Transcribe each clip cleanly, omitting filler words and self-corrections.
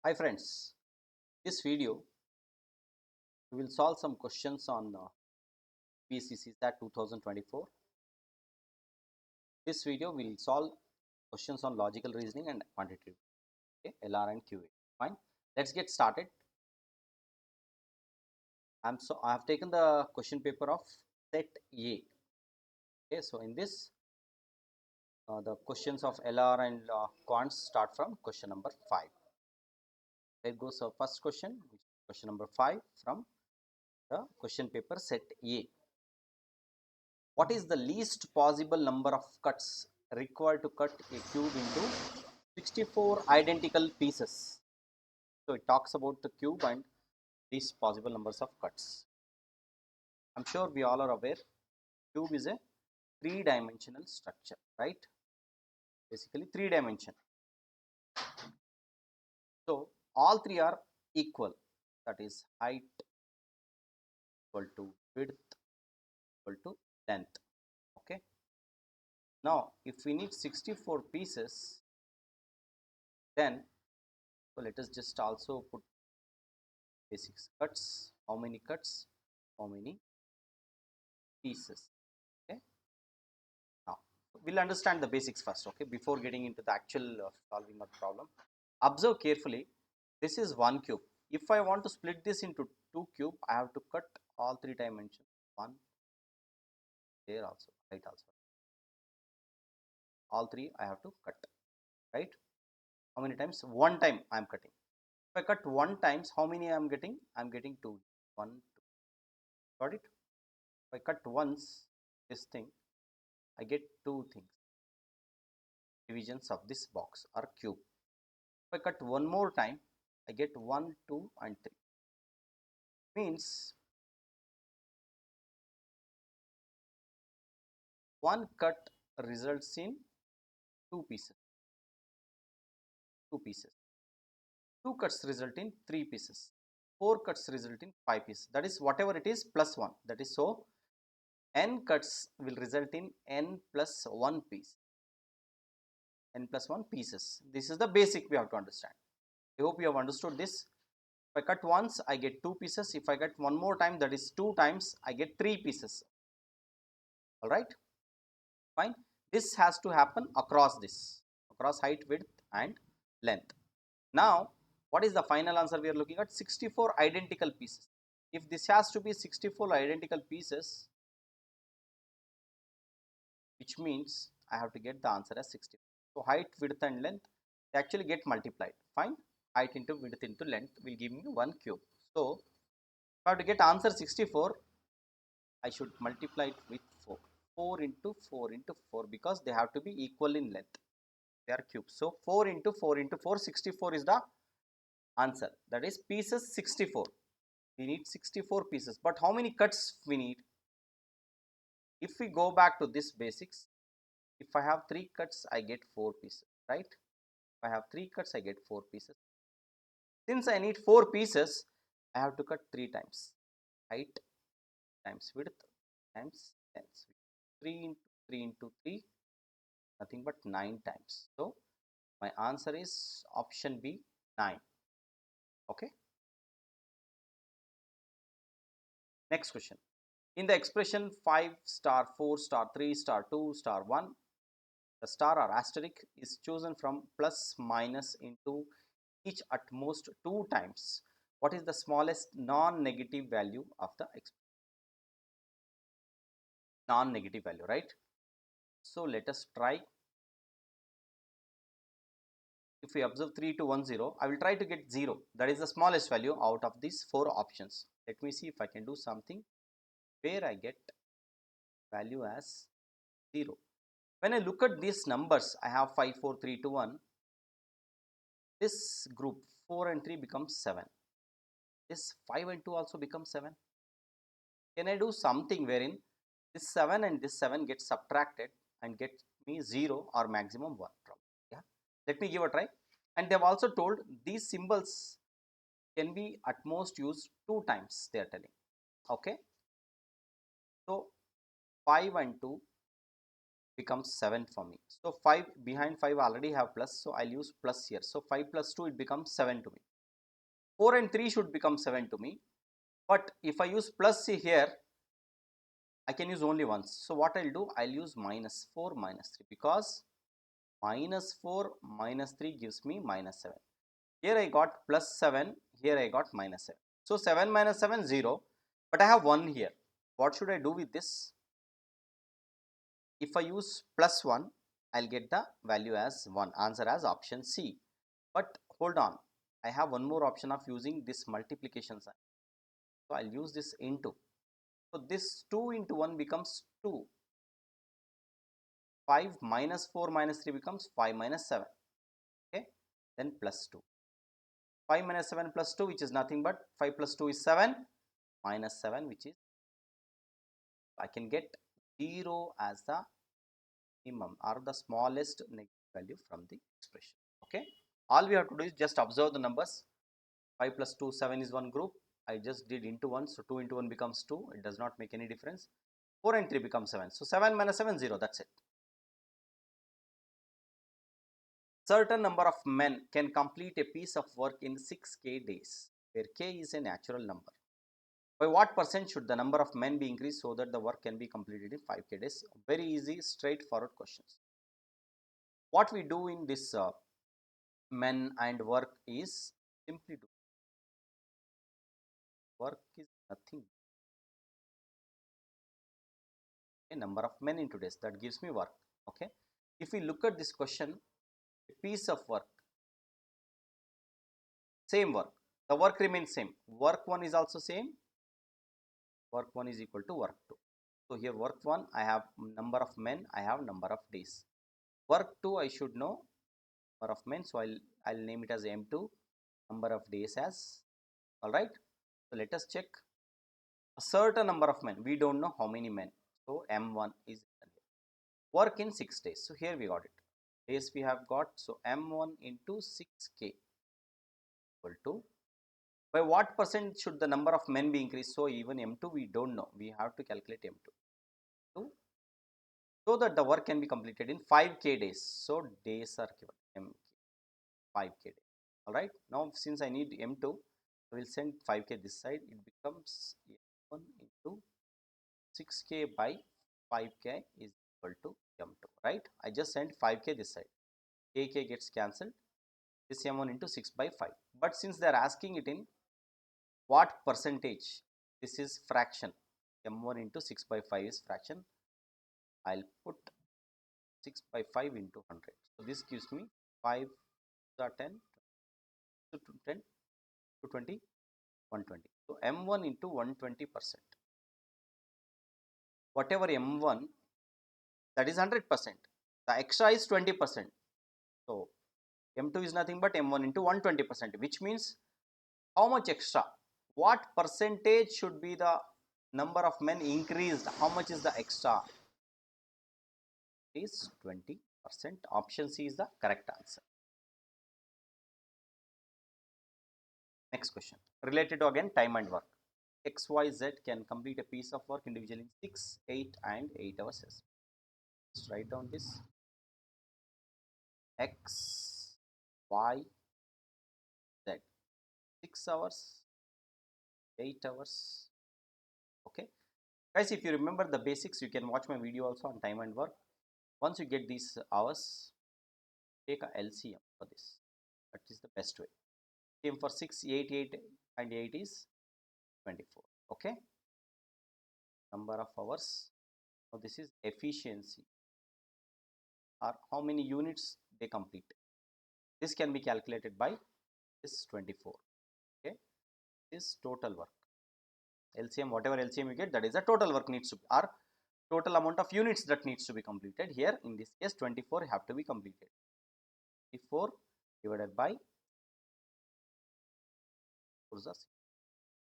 Hi friends, this video we will solve some questions on Upsc Csat 2024. This video will solve questions on logical reasoning and quantitative, okay, LR and QA. Fine, let's get started. I have taken the question paper of set A. Okay, so in this the questions of LR and quants start from question number 5. There goes our first question, which is question number 5 from the question paper set A. What is the least possible number of cuts required to cut a cube into 64 identical pieces? So it talks about the cube and these possible numbers of cuts. I'm sure we all are aware cube is a three-dimensional structure, right? Basically 3-dimension. So all three are equal, that is height equal to width equal to length. Okay. Now if we need 64 pieces, then so let us just also put basics. Cuts, how many cuts, how many pieces. Okay, now we'll understand the basics first, okay, before getting into the actual solving of the problem. Observe carefully, this is one cube. If I want to split this into two cube, I have to cut all three dimensions, one there also, right, also all three I have to cut, right? How many times? One time I am cutting. If I cut one times, how many I am getting? I am getting two. One, two. Got it? If I cut once this thing, I get two things, divisions of this box or cube. If I cut one more time, I get 1, 2 and 3. Means one cut results in two pieces. Two cuts result in 3 pieces. 4 cuts result in 5 pieces. That is whatever it is plus 1. That is so n cuts will result in n plus 1 piece. N plus 1 pieces. This is the basic we have to understand. I hope you have understood this. If I cut once, I get 2 pieces. If I cut one more time, that is 2 times, I get 3 pieces. Alright, fine. This has to happen across this, across height, width and length. Now, what is the final answer we are looking at? 64 identical pieces. If this has to be 64 identical pieces, which means I have to get the answer as 64. So, height, width and length, they actually get multiplied. Fine. Height into width into length will give me 1 cube. So, if I have to get answer 64, I should multiply it with 4. 4 into 4 into 4 because they have to be equal in length. They are cubes. So, 4 into 4 into 4, 64 is the answer. That is pieces 64. We need 64 pieces. But how many cuts we need? If we go back to this basics, if I have 3 cuts, I get 4 pieces, right? If I have 3 cuts, I get 4 pieces. Since I need 4 pieces, I have to cut 3 times. Height times width times length. 3 into 3 into 3, nothing but 9 times. So, my answer is option B, 9. Okay. Next question. In the expression 5 star 4 star 3 star 2 star 1, the star or asterisk is chosen from plus minus into each at most 2 times. What is the smallest non-negative value of the expression? Non-negative value, right? So let us try. If we observe 3 to 1 0, I will try to get 0. That is the smallest value out of these 4 options. Let me see if I can do something where I get value as 0. When I look at these numbers, I have 5 4 3 2 1. This group 4 and 3 becomes 7. This 5 and 2 also becomes 7. Can I do something wherein this 7 and this 7 get subtracted and get me 0 or maximum 1? Yeah, let me give a try. And they have also told these symbols can be at most used 2 times, they are telling. Okay, so 5 and 2 becomes 7 for me. So 5 behind 5 already have plus, so I'll use plus here. So 5 plus 2, it becomes 7 to me. 4 and 3 should become 7 to me, but if I use plus C here, I can use only once. So what I'll do, I'll use minus 4 minus 3, because minus 4 minus 3 gives me minus 7. Here I got plus 7, here I got minus 7. So 7 minus 7, 0, but I have 1 here. What should I do with this? If I use plus 1, I'll get the value as 1, answer as option C. But hold on, I have one more option of using this multiplication sign. So I'll use this into. So this 2 into 1 becomes 2. 5 minus 4 minus 3 becomes 5 minus 7. Okay, then plus 2. 5 minus 7 plus 2, which is nothing but 5 plus 2 is 7, minus 7, which is, I can get 0 as the minimum or the smallest negative value from the expression. Okay, all we have to do is just observe the numbers. 5 plus 2, 7 is one group. I just did into 1, so 2 into 1 becomes 2. It does not make any difference. 4 and 3 becomes 7. So 7 minus 7, 0. That's it. Certain number of men can complete a piece of work in 6k days, where k is a natural number. By what percent should the number of men be increased so that the work can be completed in 5k days? Very easy, straightforward questions. What we do in this men and work is simply do. Work is nothing. A number of men into days, that gives me work. Okay, if we look at this question, a piece of work, same work, the work remains same. Work 1 is also same. Work 1 is equal to work 2. So here work 1, I have number of men, I have number of days. Work 2, I should know number of men, so I'll name it as M2, number of days as, all right. So let us check a certain number of men. We don't know how many men, so M1 is work in 6 days. So here we got it. Days we have got, so M1 into 6k equal to, by what percent should the number of men be increased? So even M2 we don't know. We have to calculate M2 so that the work can be completed in 5k days. So days are given M 5k days. All right. Now since I need M2, I will send 5k this side. It becomes M1 into 6k by 5k is equal to M2. Right. I just sent 5k this side. K gets cancelled. This M1 into 6 by 5. But since they are asking it in what percentage, this is fraction. M1 into 6 by 5 is fraction. I'll put 6 by 5 into 100. So this gives me 5 are 10 to 10 to 20, 120. So M1 into 120%. Whatever M1, that is 100%. The extra is 20%. So M2 is nothing but M1 into 120%, which means how much extra? What percentage should be the number of men increased? How much is the extra? It is 20%. Option C is the correct answer. Next question. Related to again time and work. XYZ can complete a piece of work individually in 6, 8 and 8 hours. Let's write down this. X, Y, Z. 6 hours, 8 hours. Okay. Guys, if you remember the basics, you can watch my video also on time and work. Once you get these hours, take a LCM for this. That is the best way. LCM for 6, 8 and 8 is 24. Okay. Number of hours. Now this is efficiency, or how many units they complete. This can be calculated by this 24. Okay. This total work. LCM, whatever LCM you get, that is the total work needs to be, or total amount of units that needs to be completed. Here in this case 24 have to be completed. 24 divided by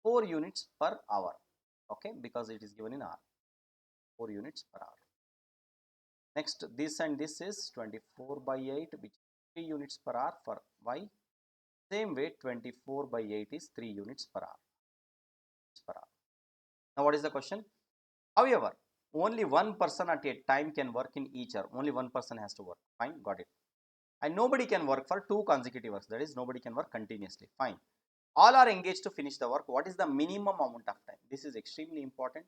4 units per hour. Okay, because it is given in hour. 4 units per hour. Next, this and this is 24 by 8, which is 3 units per hour for Y. Same way 24 by 8 is 3 units per hour. Now what is the question? However, only one person at a time can work in each hour. Only one person has to work. Fine, got it. And nobody can work for 2 consecutive hours. That is, nobody can work continuously. Fine. All are engaged to finish the work. What is the minimum amount of time? This is extremely important.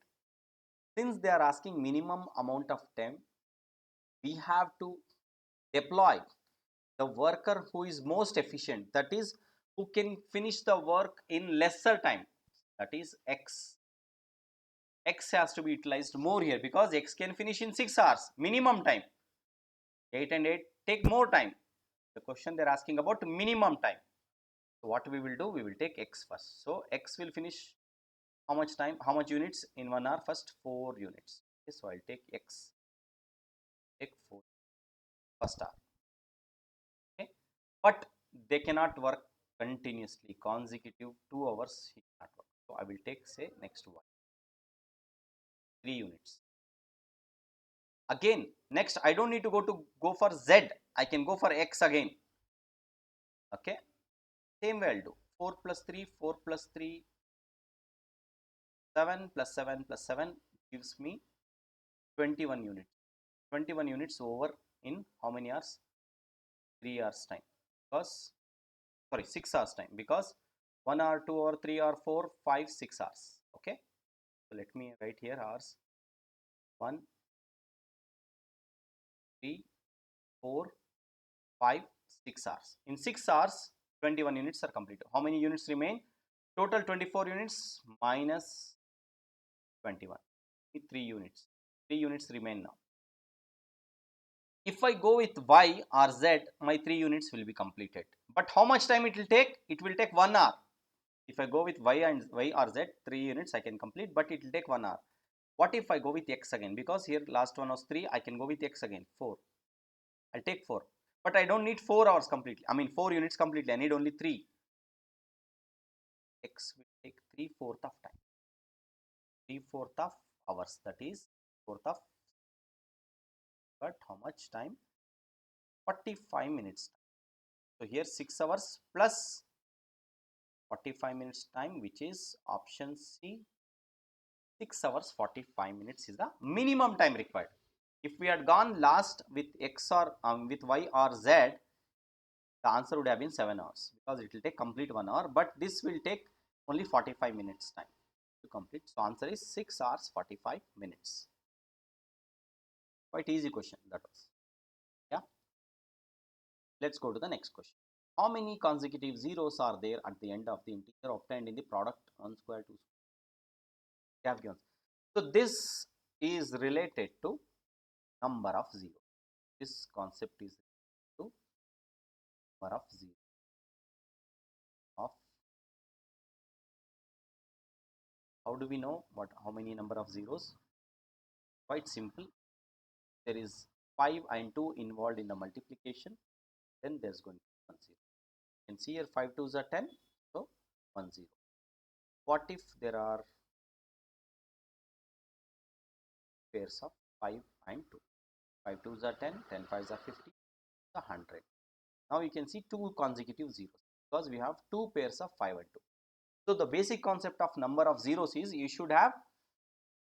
Since they are asking minimum amount of time, we have to deploy the worker who is most efficient, that is who can finish the work in lesser time, that is X. X has to be utilized more here because X can finish in 6 hours minimum time. 8 and 8 take more time. The question they are asking about minimum time. So what we will do, we will take X first. So X will finish how much time, how much units in 1 hour? First 4 units. Okay, so I'll take X, take 4 first hour. Okay, but they cannot work continuously, consecutive 2 hours he cannot work. So I will take, say, next one, 3 units. Again, next I don't need to go for Z, I can go for X again. Okay, same way I'll do 4 plus 3, 4 plus 3, 7 plus 7 plus 7 gives me 21 units. 21 units over in how many hours? 3 hours time, because sorry 6 hours time, because 1 hour, 2 hour, 3 hour, 4, 5, 6 hours. Okay, so let me write here hours 1, 3, 4, 5, 6 hours. In 6 hours 21 units are completed. How many units remain? Total 24 units minus 21, 3 units. 3 units remain now. If I go with Y or Z, my 3 units will be completed. But how much time it will take? It will take 1 hour. If I go with Y or Z, 3 units I can complete, but it will take 1 hour. What if I go with X again? Because here last one was 3, I can go with X again, 4. I'll take 4. But I don't need 4 hours completely. I mean 4 units completely. I need only 3. X will take 3/4 of time. 3/4 of hours. That is 4th of. But how much time? 45 minutes. So here 6 hours plus 45 minutes time, which is option C. 6 hours 45 minutes is the minimum time required. If we had gone last with X or with Y or Z, the answer would have been 7 hours, because it will take complete 1 hour, but this will take only 45 minutes time to complete. So answer is 6 hours 45 minutes. Quite easy question that was. Yeah. Let's go to the next question. How many consecutive zeros are there at the end of the integer obtained in the product 1 square 2 square? They have given. So this is related to number of zeros. This concept is to number of zeros. Of how do we know how many number of zeros? Quite simple. There is 5 and 2 involved in the multiplication, then there's going to be 1 0. You can see here 5 2s are 10, so 1 0. What if there are pairs of 5 and 2? 5 2s are 10, 10 5s are 50, 100. Now you can see 2 consecutive zeros because we have 2 pairs of 5 and 2. So the basic concept of number of zeros is you should have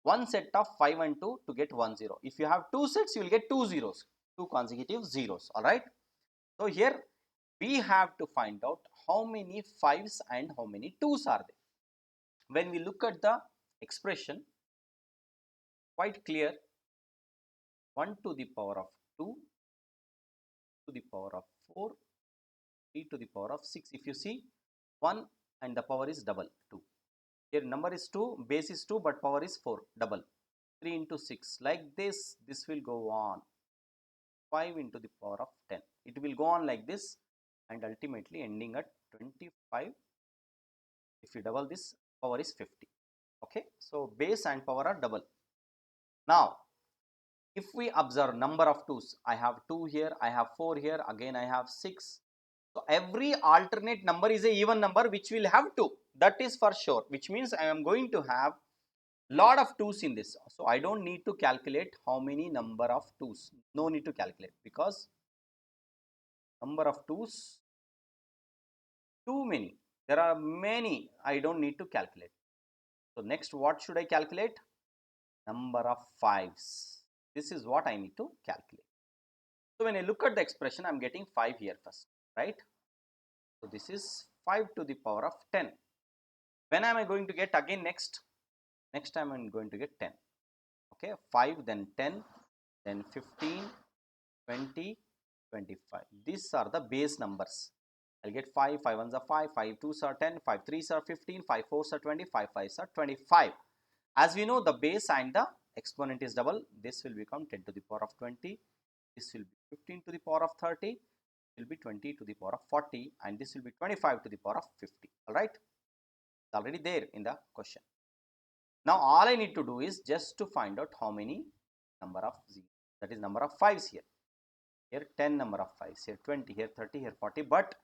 one set of 5 and 2 to get 1 0. If you have 2 sets, you will get 2 zeros, 2 consecutive zeros. Alright. So here we have to find out how many 5s and how many 2s are there. When we look at the expression, quite clear, 1 to the power of 2 to the power of 4, 3 to the power of 6. If you see 1 and the power is double 2. Here number is 2, base is 2, but power is 4, double. 3 into 6, like this will go on. 5 into the power of 10. It will go on like this and ultimately ending at 25. If you double this, power is 50. Okay, so base and power are double. Now, if we observe number of 2s, I have 2 here, I have 4 here, again I have 6. So every alternate number is a even number which will have 2. That is for sure, which means I am going to have lot of 2s in this. So I don't need to calculate how many number of 2s. No need to calculate, because number of 2s too many. There are many. I don't need to calculate. So next, what should I calculate? Number of 5s. This is what I need to calculate. So when I look at the expression, I am getting 5 here first, right? So this is 5 to the power of 10. When am I going to get again next time I'm going to get 10. Okay, 5, then 10, then 15, 20, 25. These are the base numbers. I'll get 5, 5 ones are 5, 5 twos are 10, 5 threes are 15, 5 fours are 20, 5 fives are 25. As we know, the base and the exponent is double. This will become 10 to the power of 20. This will be 15 to the power of 30. It will be 20 to the power of 40, and this will be 25 to the power of 50. All right, it's already there in the question. Now all I need to do is just to find out how many number of zeros, that is number of fives here. Here 10 number of fives, here 20, here 30, here 40, but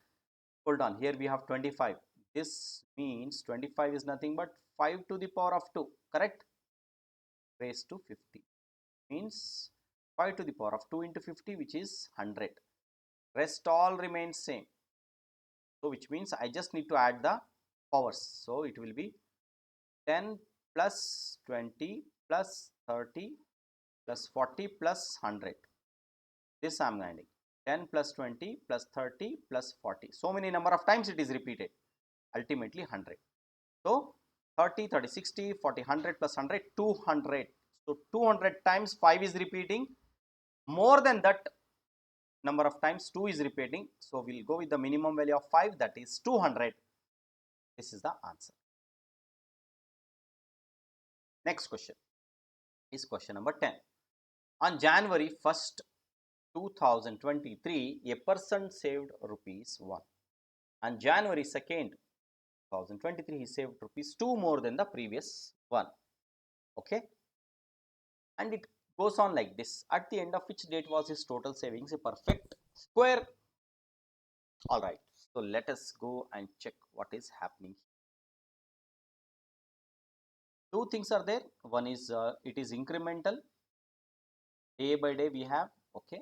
hold on, here we have 25. This means 25 is nothing but 5 to the power of 2, correct? Raised to 50 means 5 to the power of 2 into 50, which is 100. Rest all remains same. So which means I just need to add the powers. So it will be 10 plus 20 plus 30 plus 40 plus 100. This I am adding 10 plus 20 plus 30 plus 40. So many number of times it is repeated, ultimately 100. So 30, 30, 60, 40, 100 plus 100, 200. So 200 times 5 is repeating. More than that number of times 2 is repeating. So we will go with the minimum value of 5, that is 200. This is the answer. Next question is question number 10. On January 1st, 2023, a person saved rupees 1. On January 2nd, 2023, he saved rupees 2 more than the previous one. Okay, and it goes on like this. At the end of which date was his total savings a perfect square? All right, so let us go and check what is happening. Two things are there. One is it is incremental, day by day we have. Okay,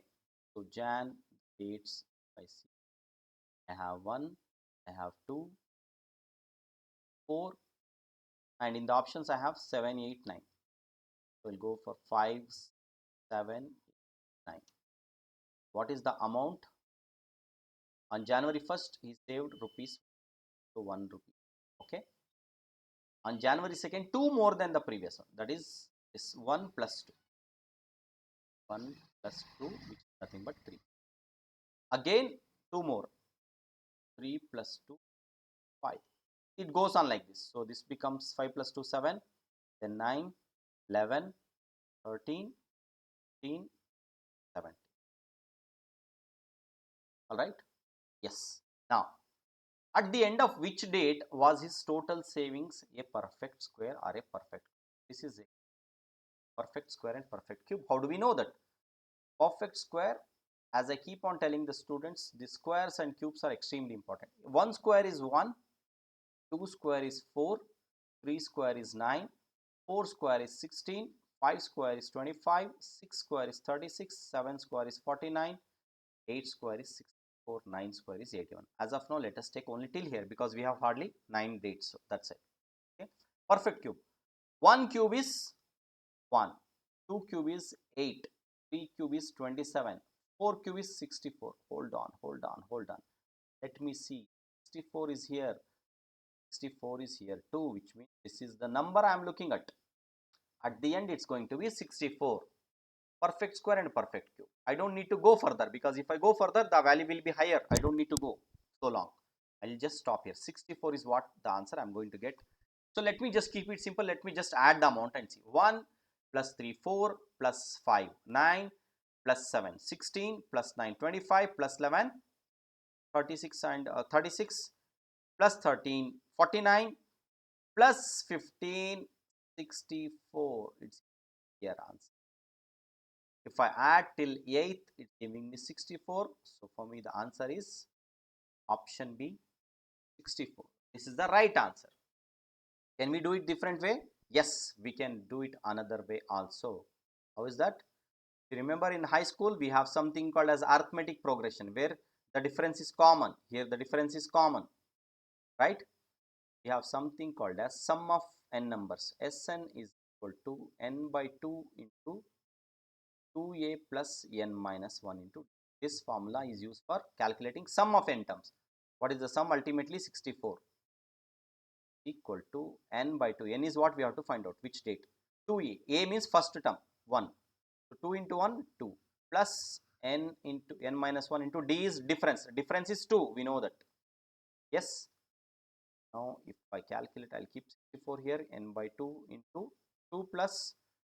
so Jan dates I see. I have 1, I have 2, 4, and in the options I have 7, 8, 9. So we'll go for 5, 7, 9. What is the amount? On January 1st, he saved rupees, so 1 rupee. Okay. On January 2nd, 2 more than the previous one. That is 1 plus 2. 1 plus 2, which is nothing but 3. Again, 2 more. 3 plus 2, 5. It goes on like this. So this becomes 5 plus 2, 7. Then 9, 11, 13, 15, 17. All right. Yes. Now, at the end of which date was his total savings a perfect square or a perfect? This is a perfect square and perfect cube. How do we know that? Perfect square, as I keep on telling the students, the squares and cubes are extremely important. 1 square is 1, 2 square is 4, 3 square is 9, 4 square is 16, 5 square is 25, 6 square is 36, 7 square is 49, 8 square is 64, 9 square is 81. As of now, let us take only till here because we have hardly 9 dates. So that's it. Okay. Perfect cube. 1 cube is 1, 2 cube is 8, 3 cube is 27, 4 cube is 64. Hold on, hold on, hold on. Let me see. 64 is here. 64 is here too, which means this is the number I am looking at. At the end, it's going to be 64. Perfect square and perfect cube. I don't need to go further because if I go further, the value will be higher. I don't need to go so long. I'll just stop here. 64 is what the answer I'm going to get. So let me just keep it simple. Let me just add the amount and see. 1 plus 3, 4 plus 5, 9 plus 7, 16 plus 9, 25 plus 11, 36 and 36 plus 13, 49 plus 15, 64. It's here answer. If I add till 8th, it's giving me 64. So for me, the answer is option B, 64. This is the right answer. Can we do it different way? Yes, we can do it another way also. How is that? You remember in high school, we have something called as arithmetic progression where the difference is common. Here the difference is common, right? We have something called as sum of n numbers. Sn is equal to n by 2 into 2a plus n minus 1 into. This formula is used for calculating sum of n terms. What is the sum? Ultimately 64 equal to n by 2. N is what we have to find out, which date? 2a. A means first term 1. So 2 into 1 2 plus n into n minus 1 into d is difference. Difference is 2. We know that. Yes. Now if I calculate, I'll keep 64 here. N by 2 into 2 plus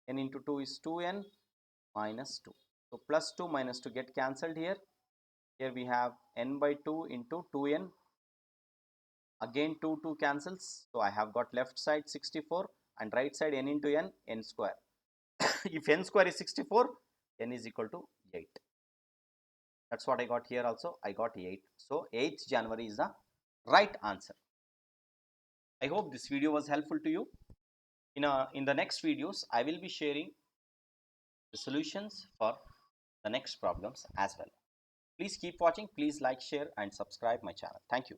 n into 2 is 2n minus 2. So plus 2 minus 2 get cancelled here. Here we have n by 2 into 2n. Again 2 cancels. So I have got left side 64 and right side n into n square. If n square is 64, n is equal to 8. That's what I got here also. I got 8. So 8th January is the right answer. I hope this video was helpful to you. In the next videos, I will be sharing the solutions for the next problems as well. Please keep watching. Please like, share and subscribe my channel. Thank you.